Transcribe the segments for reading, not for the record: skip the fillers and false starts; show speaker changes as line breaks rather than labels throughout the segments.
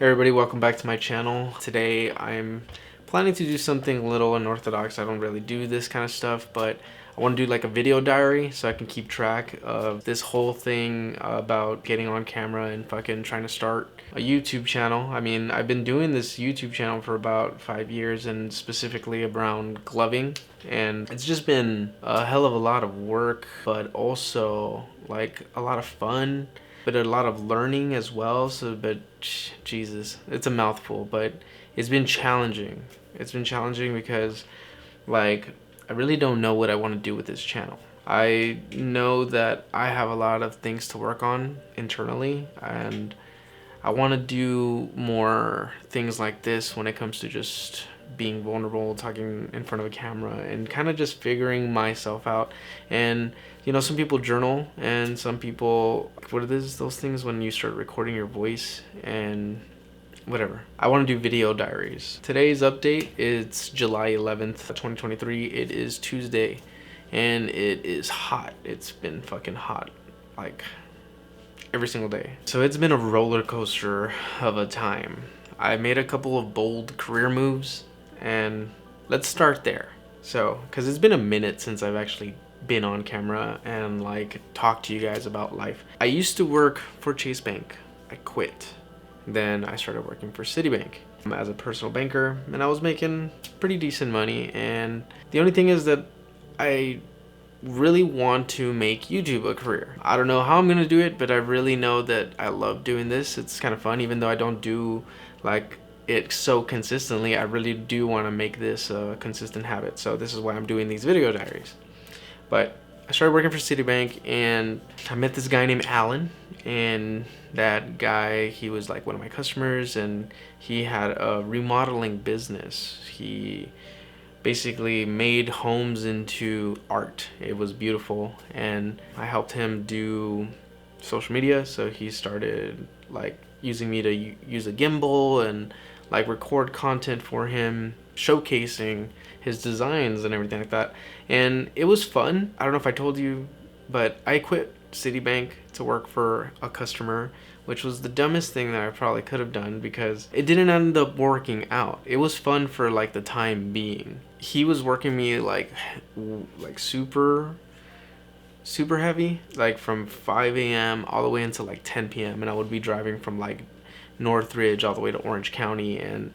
Hey everybody, welcome back to my channel. Today I'm planning to do something a little unorthodox. I don't really do this kind of stuff, but I want to do like a video diary so I can keep track of this whole thing about getting on camera and fucking trying to start a YouTube channel. I mean, I've been doing this YouTube channel for about 5 years and specifically around gloving, and it's just been a hell of a lot of work, but also like a lot of fun, but a lot of learning as well. But Jesus, it's a mouthful, but it's been challenging. It's been challenging because like I really don't know what I want to do with this channel. I know that I have a lot of things to work on internally, and I want to do more things like this when it comes to just being vulnerable, talking in front of a camera, and kind of just figuring myself out. And you know, some people journal, and some people, what are those things when you start recording your voice and whatever. I want to do video diaries. Today's update is July 11th, 2023. It is Tuesday, and it is hot. It's been fucking hot, like every single day. So it's been a roller coaster of a time. I made a couple of bold career moves, and let's start there. So, because it's been a minute since I've actually been on camera and like talked to you guys about life. I used to work for Chase Bank. I quit. Then I started working for Citibank as a personal banker, and I was making pretty decent money. And the only thing is that I really want to make YouTube a career. I don't know how I'm gonna do it, but I really know that I love doing this. It's kind of fun, even though I don't do like it so consistently. I really do want to make this a consistent habit. So this is why I'm doing these video diaries. But I started working for Citibank, and I met this guy named Alan, and that guy, he was like one of my customers, and he had a remodeling business. He basically made homes into art. It was beautiful, and I helped him do social media. So he started like using me to use a gimbal and like record content for him, showcasing his designs and everything like that. And it was fun. I don't know if I told you, but I quit Citibank to work for a customer, which was the dumbest thing that I probably could have done because it didn't end up working out. It was fun for like the time being. He was working me like super heavy, like from 5 a.m. all the way until like 10 p.m. and I would be driving from like Northridge all the way to Orange County, and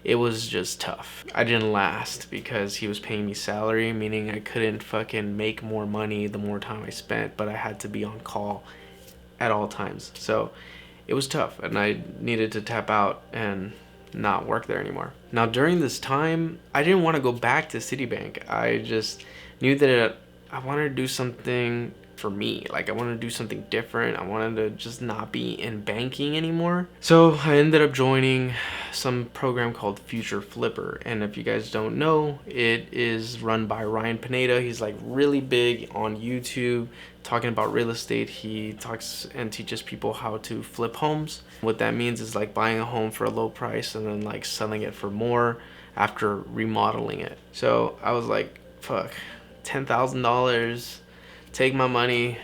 it was just tough. I didn't last because he was paying me salary, meaning I couldn't fucking make more money the more time I spent, but I had to be on call at all times. So it was tough, and I needed to tap out and not work there anymore. Now during this time, I didn't want to go back to Citibank. I just knew that I wanted to do something for me. Like I wanted to do something different. I wanted to just not be in banking anymore. So I ended up joining some program called Future Flipper, and if you guys don't know, it is run by Ryan Pineda. He's like really big on YouTube talking about real estate. He talks and teaches people how to flip homes. What that means is like buying a home for a low price and then like selling it for more after remodeling it. So I was like, fuck, $10,000, take my money,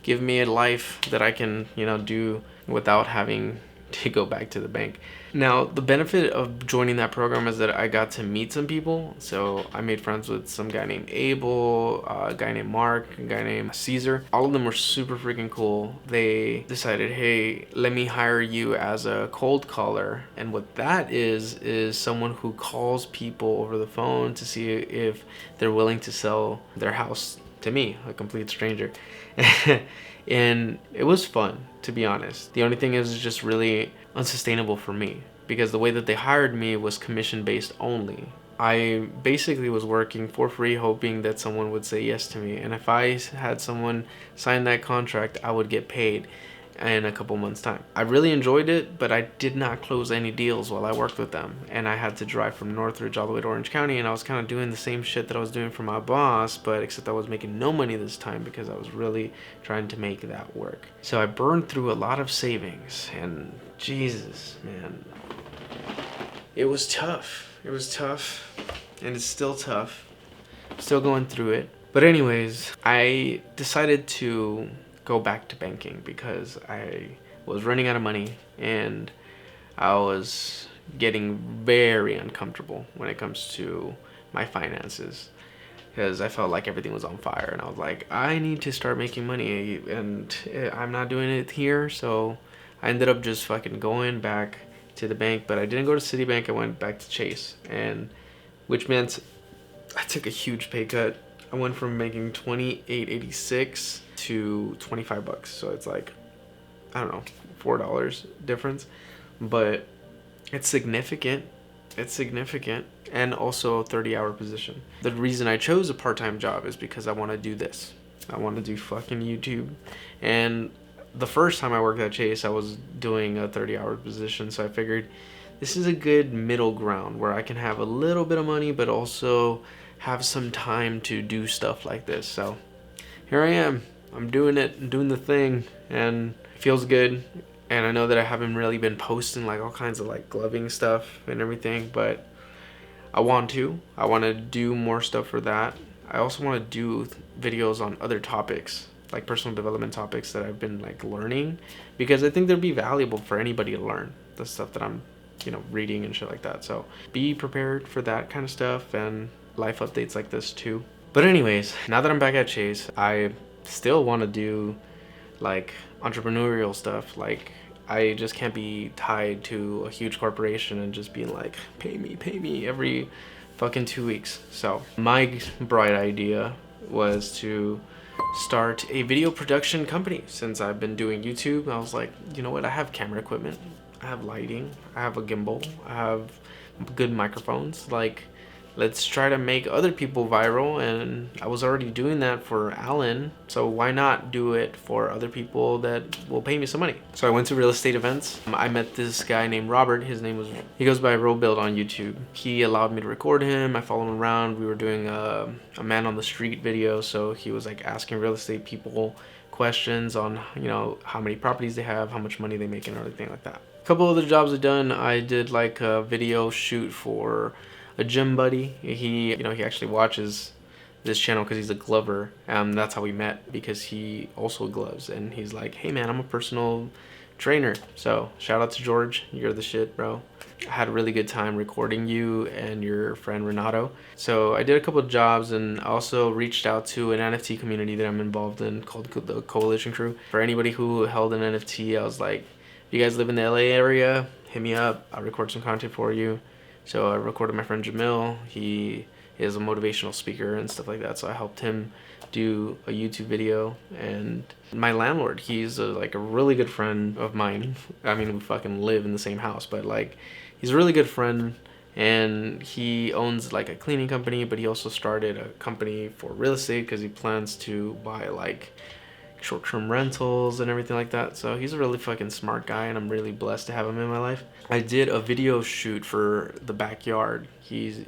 give me a life that I can, you know, do without having to go back to the bank. Now, the benefit of joining that program is that I got to meet some people. So I made friends with some guy named Abel, a guy named Mark, a guy named Caesar. All of them were super freaking cool. They decided, hey, let me hire you as a cold caller. And what that is someone who calls people over the phone to see if they're willing to sell their house to me, a complete stranger. And it was fun, to be honest. The only thing is just really unsustainable for me because the way that they hired me was commission based only. I basically was working for free hoping that someone would say yes to me, and if I had someone sign that contract, I would get paid in a couple months time. I really enjoyed it, but I did not close any deals while I worked with them, and I had to drive from Northridge all the way to Orange County, and I was kind of doing the same shit that I was doing for my boss, but except I was making no money this time because I was really trying to make that work. So I burned through a lot of savings, and Jesus, man, it was tough. It was tough, and it's still tough. Still going through it. But anyways, I decided to go back to banking because I was running out of money, and I was getting very uncomfortable when it comes to my finances, because I felt like everything was on fire, and I was like, I need to start making money, and I'm not doing it here. So I ended up just fucking going back to the bank, but I didn't go to Citibank. I went back to Chase, and which meant I took a huge pay cut. I went from making $28.86 to $25. So it's like, I don't know, $4 difference, but it's significant. It's significant. And also a 30-hour position. The reason I chose a part-time job is because I want to do this. I want to do fucking YouTube. And the first time I worked at Chase, I was doing a 30-hour position, so I figured this is a good middle ground where I can have a little bit of money but also have some time to do stuff like this. So here I am. I'm doing it. I'm doing the thing, and it feels good. And I know that I haven't really been posting like all kinds of like gloving stuff and everything, but I want to do more stuff for that. I also want to do videos on other topics, like personal development topics that I've been like learning, because I think they'd be valuable for anybody to learn the stuff that I'm, reading and shit like that. So be prepared for that kind of stuff and life updates like this too. But anyways, now that I'm back at Chase, I still want to do like entrepreneurial stuff. Like, I just can't be tied to a huge corporation and just being like, pay me every fucking 2 weeks. So my bright idea was to start a video production company. Since I've been doing YouTube, I was like, you know what, I have camera equipment, I have lighting, I have a gimbal, I have good microphones. Like, let's try to make other people viral. And I was already doing that for Alan, so why not do it for other people that will pay me some money? So I went to real estate events. I met this guy named Robert. He goes by Robuild on YouTube. He allowed me to record him. I followed him around. We were doing a man on the street video, so he was like asking real estate people questions on how many properties they have, how much money they make, and everything like that. A couple other jobs I've done. I did like a video shoot for a gym buddy. He actually watches this channel because he's a glover. That's how we met, because he also gloves, and he's like, hey man, I'm a personal trainer. So shout out to George, you're the shit, bro. I had a really good time recording you and your friend Renato. So I did a couple of jobs, and I also reached out to an NFT community that I'm involved in called the Coalition Crew. For anybody who held an NFT, I was like, if you guys live in the LA area, hit me up, I'll record some content for you. So I recorded my friend Jamil. He is a motivational speaker and stuff like that, so I helped him do a YouTube video. And my landlord, he's like a really good friend of mine. I mean, we fucking live in the same house, but like, he's a really good friend, and he owns like a cleaning company, but he also started a company for real estate because he plans to buy like short-term rentals and everything like that. So he's a really fucking smart guy, and I'm really blessed to have him in my life. I did a video shoot for the backyard. He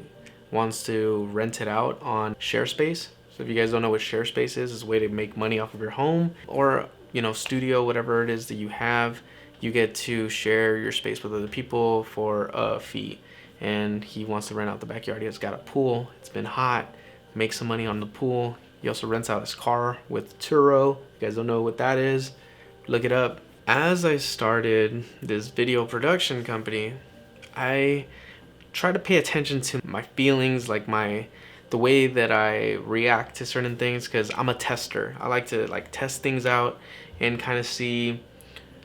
wants to rent it out on ShareSpace. So if you guys don't know what ShareSpace is, it's a way to make money off of your home or studio, whatever it is that you have. You get to share your space with other people for a fee, and he wants to rent out the backyard. He has got a pool. It's been hot. Make some money on the pool. He also rents out his car with Turo. If you guys don't know what that is, look it up. As I started this video production company, I try to pay attention to my feelings, like the way that I react to certain things, because I'm a tester. I like to test things out and kind of see,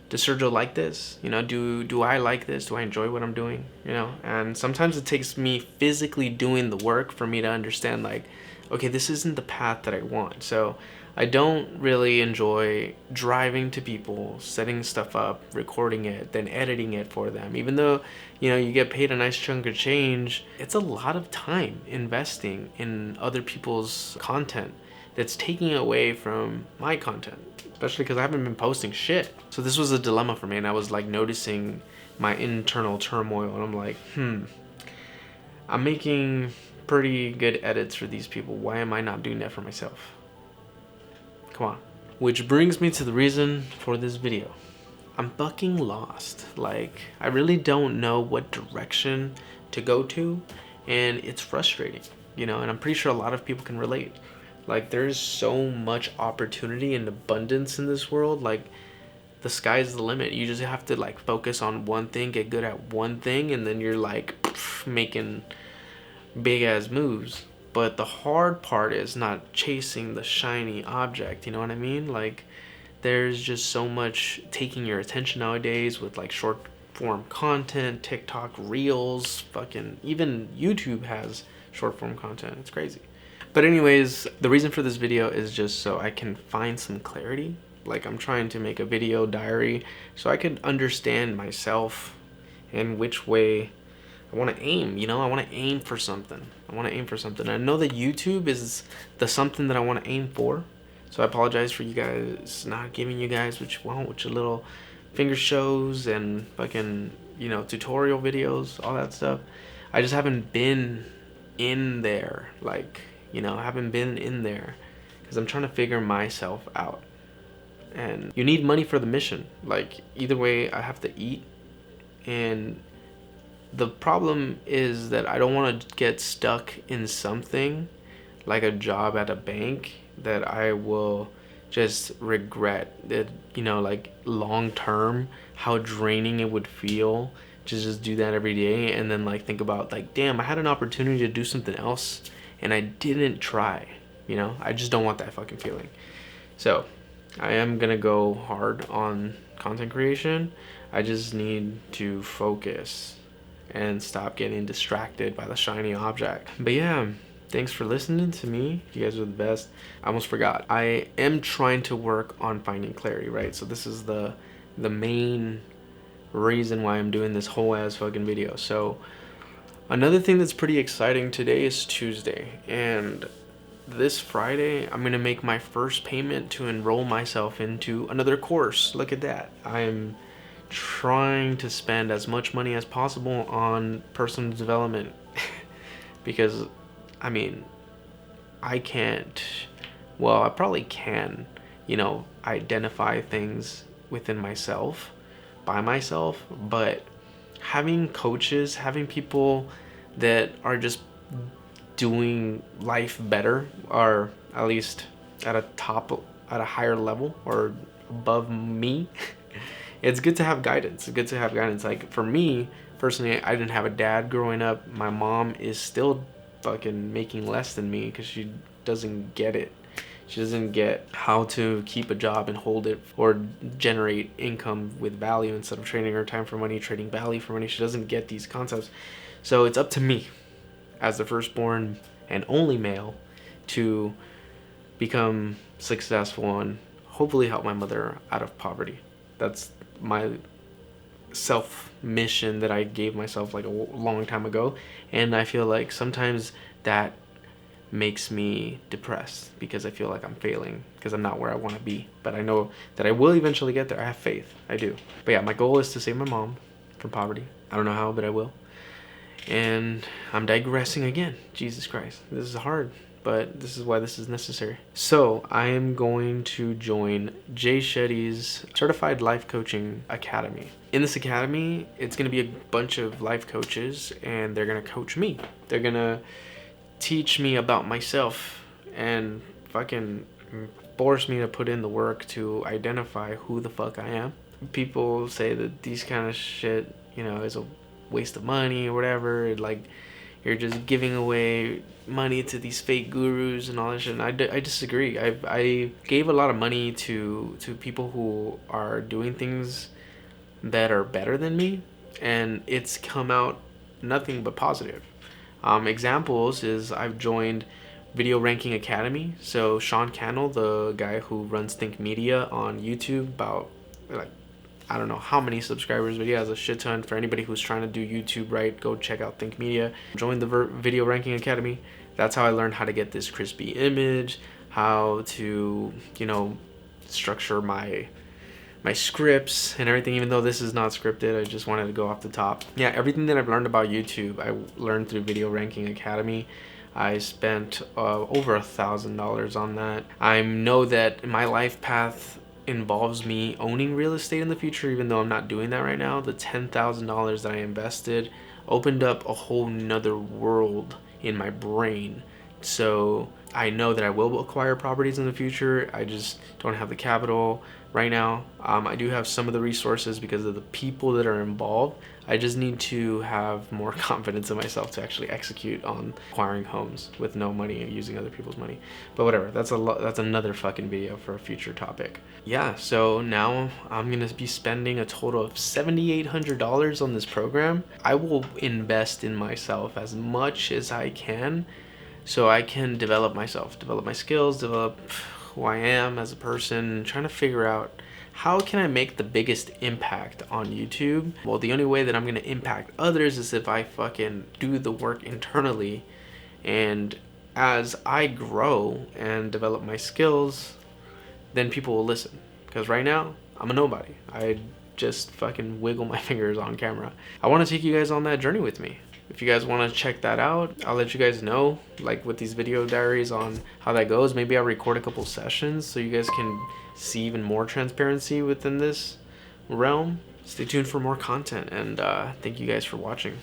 does Sergio like this? Do I like this? Do I enjoy what I'm doing? And sometimes it takes me physically doing the work for me to understand, like, okay, this isn't the path that I want. So I don't really enjoy driving to people, setting stuff up, recording it, then editing it for them. Even though, you get paid a nice chunk of change, it's a lot of time investing in other people's content that's taking away from my content, especially because I haven't been posting shit. So this was a dilemma for me, and I was like noticing my internal turmoil, and I'm like, I'm making pretty good edits for these people. Why am I not doing that for myself? Come on. Which brings me to the reason for this video. I'm fucking lost. Like, I really don't know what direction to go to, and it's frustrating, and I'm pretty sure a lot of people can relate. Like, there's so much opportunity and abundance in this world. Like, the sky's the limit. You just have to like focus on one thing, get good at one thing, and then you're like making big ass moves. But the hard part is not chasing the shiny object, you know what I mean? Like, there's just so much taking your attention nowadays with like short form content, TikTok reels, fucking even YouTube has short form content. It's crazy. But anyways, the reason for this video is just so I can find some clarity. Like, I'm trying to make a video diary so I could understand myself and which way I want to aim, you know? I want to aim for something. I know that YouTube is the something that I want to aim for. So I apologize for you guys not giving you guys what you want with your little finger shows and fucking, you know, tutorial videos, all that stuff. I just haven't been in there, like, you know, I haven't been in there because I'm trying to figure myself out. And you need money for the mission. Like, either way, I have to eat. And the problem is that I don't want to get stuck in something like a job at a bank that I will just regret. That, you know, like long term, how draining it would feel to just do that every day, and then like think about like, damn, I had an opportunity to do something else and I didn't try. You know, I just don't want that fucking feeling. So I am gonna go hard on content creation. I just need to focus and stop getting distracted by the shiny object. But yeah, thanks for listening to me. You guys are the best. I almost forgot. I am trying to work on finding clarity, right? So this is the main reason why I'm doing this whole ass fucking video. So another thing that's pretty exciting, today is Tuesday, and this Friday I'm gonna make my first payment to enroll myself into another course. Look at that. I'm trying to spend as much money as possible on personal development because I mean, I can't, well, I probably can, you know, identify things within myself by myself, but having coaches, having people that are just doing life better, or at least at a higher level or above me, it's good to have guidance. It's good to have guidance. Like, for me personally, I didn't have a dad growing up. My mom is still fucking making less than me because she doesn't get it. She doesn't get how to keep a job and hold it, or generate income with value instead of trading her time for money, trading value for money. She doesn't get these concepts. So it's up to me as the firstborn and only male to become successful and hopefully help my mother out of poverty. That's my self mission that I gave myself like a long time ago, and I feel like sometimes that makes me depressed because I feel like I'm failing because I'm not where I want to be, but I know that I will eventually get there. I have faith. I do. But yeah, my goal is to save my mom from poverty. I don't know how, but I will. And I'm digressing again. Jesus Christ, this is hard, but this is why this is necessary. So I am going to join Jay Shetty's Certified Life Coaching Academy. In this academy, it's going to be a bunch of life coaches, and they're going to coach me. They're going to teach me about myself and fucking force me to put in the work to identify who the fuck I am. People say that these kind of shit, you know, is a waste of money or whatever. Like, you're just giving away money to these fake gurus and all that shit. And I disagree. I gave a lot of money to people who are doing things that are better than me, and it's come out nothing but positive. Examples is I've joined Video Ranking Academy. So Sean Cannell, the guy who runs Think Media on YouTube, about like, I don't know how many subscribers, but he has a shit ton. For anybody who's trying to do YouTube right, go check out Think Media. Join the Video Ranking Academy. That's how I learned how to get this crispy image, how to, you know, structure my scripts and everything. Even though this is not scripted, I just wanted to go off the top. Yeah, everything that I've learned about YouTube, I learned through Video Ranking Academy. I spent over $1,000 on that. I know that my life path involves me owning real estate in the future, even though I'm not doing that right now. The $10,000 that I invested opened up a whole nother world in my brain So I know that I will acquire properties in the future. I just don't have the capital right now. I do have some of the resources because of the people that are involved. I just need to have more confidence in myself to actually execute on acquiring homes with no money and using other people's money. But whatever, that's another fucking video for a future topic. Yeah, so now I'm gonna be spending a total of $7,800 on this program. I will invest in myself as much as I can so I can develop myself, develop my skills, develop who I am as a person, trying to figure out how can I make the biggest impact on YouTube. Well, the only way that I'm gonna impact others is if I fucking do the work internally. And as I grow and develop my skills, then people will listen. Because right now, I'm a nobody. I just fucking wiggle my fingers on camera. I want to take you guys on that journey with me. If you guys want to check that out, I'll let you guys know, like with these video diaries, on how that goes. Maybe I'll record a couple sessions so you guys can see even more transparency within this realm. Stay tuned for more content, and thank you guys for watching.